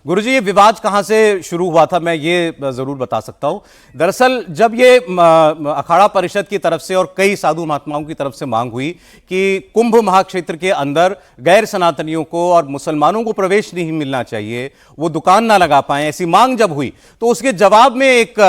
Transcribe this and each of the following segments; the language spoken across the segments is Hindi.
गुरुजी, ये विवाद कहां से शुरू हुआ था, मैं ये जरूर बता सकता हूं। दरअसल जब ये अखाड़ा परिषद की तरफ से और कई साधु महात्माओं की तरफ से मांग हुई कि कुंभ महाक्षेत्र के अंदर गैर सनातनियों को और मुसलमानों को प्रवेश नहीं मिलना चाहिए, वो दुकान ना लगा पाए, ऐसी मांग जब हुई तो उसके जवाब में एक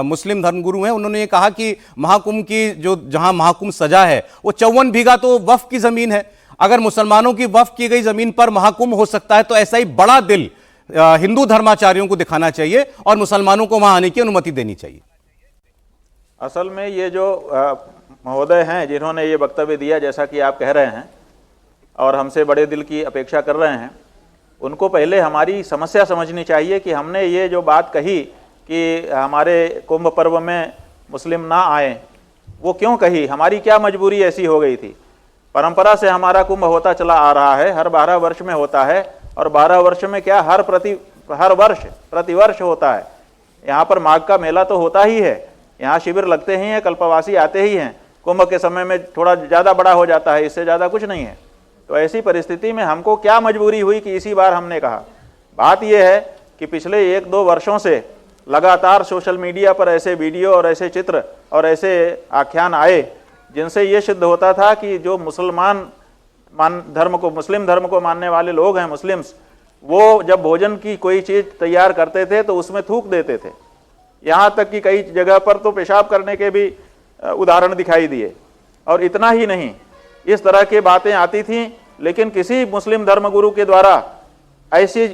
मुस्लिम धर्मगुरु हैं, उन्होंने ये कहा कि महाकुंभ की जो जहां महाकुंभ सजा है वो 54 बीघा तो वक्फ की जमीन है। अगर मुसलमानों की वक्फ की गई जमीन पर महाकुंभ हो सकता है तो ऐसा ही बड़ा दिल हिंदू धर्माचार्यों को दिखाना चाहिए और मुसलमानों को वहां आने की अनुमति देनी चाहिए। असल में ये जो महोदय हैं जिन्होंने ये वक्तव्य दिया, जैसा कि आप कह रहे हैं और हमसे बड़े दिल की अपेक्षा कर रहे हैं, उनको पहले हमारी समस्या समझनी चाहिए कि हमने ये जो बात कही कि हमारे कुंभ पर्व में मुस्लिम ना आए, वो क्यों कही, हमारी क्या मजबूरी ऐसी हो गई थी। परंपरा से हमारा कुंभ होता चला आ रहा है, हर 12 वर्ष में होता है, और 12 वर्ष में क्या हर वर्ष प्रतिवर्ष होता है। यहाँ पर माघ का मेला तो होता ही है, यहाँ शिविर लगते ही हैं, कल्पवासी आते ही हैं। कुंभ के समय में थोड़ा ज़्यादा बड़ा हो जाता है, इससे ज़्यादा कुछ नहीं है। तो ऐसी परिस्थिति में हमको क्या मजबूरी हुई कि इसी बार हमने कहा। बात यह है कि पिछले 1-2 वर्षों से लगातार सोशल मीडिया पर ऐसे वीडियो और ऐसे चित्र और ऐसे आख्यान आए जिनसे ये सिद्ध होता था कि जो मुसलमान मुस्लिम धर्म को मानने वाले लोग हैं, मुस्लिम्स, वो जब भोजन की कोई चीज़ तैयार करते थे तो उसमें थूक देते थे। यहाँ तक कि कई जगह पर तो पेशाब करने के भी उदाहरण दिखाई दिए। और इतना ही नहीं, इस तरह की बातें आती थीं, लेकिन किसी मुस्लिम धर्मगुरु के द्वारा ऐसी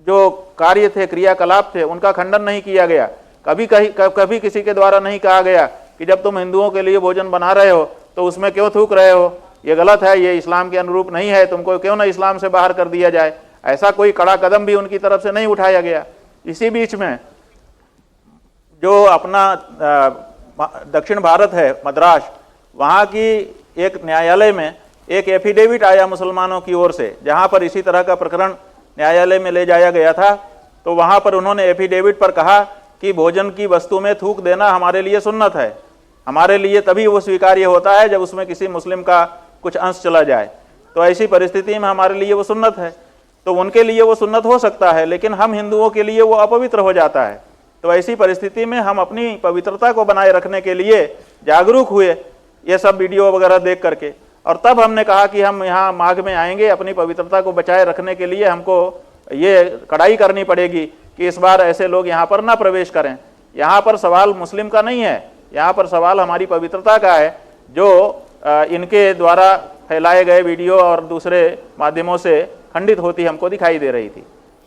जो कार्य थे, क्रियाकलाप थे, उनका खंडन नहीं किया गया। कभी किसी के द्वारा नहीं कहा गया कि जब तुम हिंदुओं के लिए भोजन बना रहे हो तो उसमें क्यों थूक रहे हो, ये गलत है, ये इस्लाम के अनुरूप नहीं है, तुमको क्यों ना इस्लाम से बाहर कर दिया जाए। ऐसा कोई कड़ा कदम भी उनकी तरफ से नहीं उठाया गया। इसी बीच में जो अपना दक्षिण भारत है, मद्रास, वहाँ की एक न्यायालय में एक एफिडेविट आया मुसलमानों की ओर से, जहाँ पर इसी तरह का प्रकरण न्यायालय में ले जाया गया था। तो वहाँ पर उन्होंने एफिडेविट पर कहा कि भोजन की वस्तु में थूक देना हमारे लिए सुन्नत है, हमारे लिए तभी वो स्वीकार्य होता है जब उसमें किसी मुस्लिम का कुछ अंश चला जाए। तो ऐसी परिस्थिति में हमारे लिए वो सुन्नत है। तो उनके लिए वो सुन्नत हो सकता है, लेकिन हम हिंदुओं के लिए वो अपवित्र हो जाता है। तो ऐसी परिस्थिति में हम अपनी पवित्रता को बनाए रखने के लिए जागरूक हुए ये सब वीडियो वगैरह देख करके, और तब हमने कहा कि हम यहाँ माघ में आएंगे, अपनी पवित्रता को बचाए रखने के लिए हमको ये कड़ाई करनी पड़ेगी कि इस बार ऐसे लोग यहाँ पर ना प्रवेश करें। यहाँ पर सवाल मुस्लिम का नहीं है, यहाँ पर सवाल हमारी पवित्रता का है, जो इनके द्वारा फैलाए गए वीडियो और दूसरे माध्यमों से खंडित होती हमको दिखाई दे रही थी।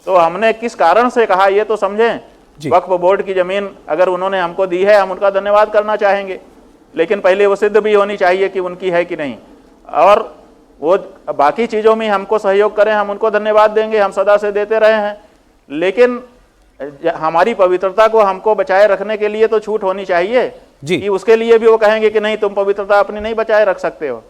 तो हमने किस कारण से कहा ये तो समझें। वक्फ बोर्ड की जमीन अगर उन्होंने हमको दी है, हम उनका धन्यवाद करना चाहेंगे, लेकिन पहले वो सिद्ध भी होनी चाहिए कि उनकी है कि नहीं। और वो बाकी चीज़ों में हमको सहयोग करें, हम उनको धन्यवाद देंगे, हम सदा से देते रहे हैं, लेकिन हमारी पवित्रता को हमको बचाए रखने के लिए तो छूट होनी चाहिए कि उसके लिए भी वो कहेंगे कि नहीं, तुम पवित्रता अपनी नहीं बचाए रख सकते हो।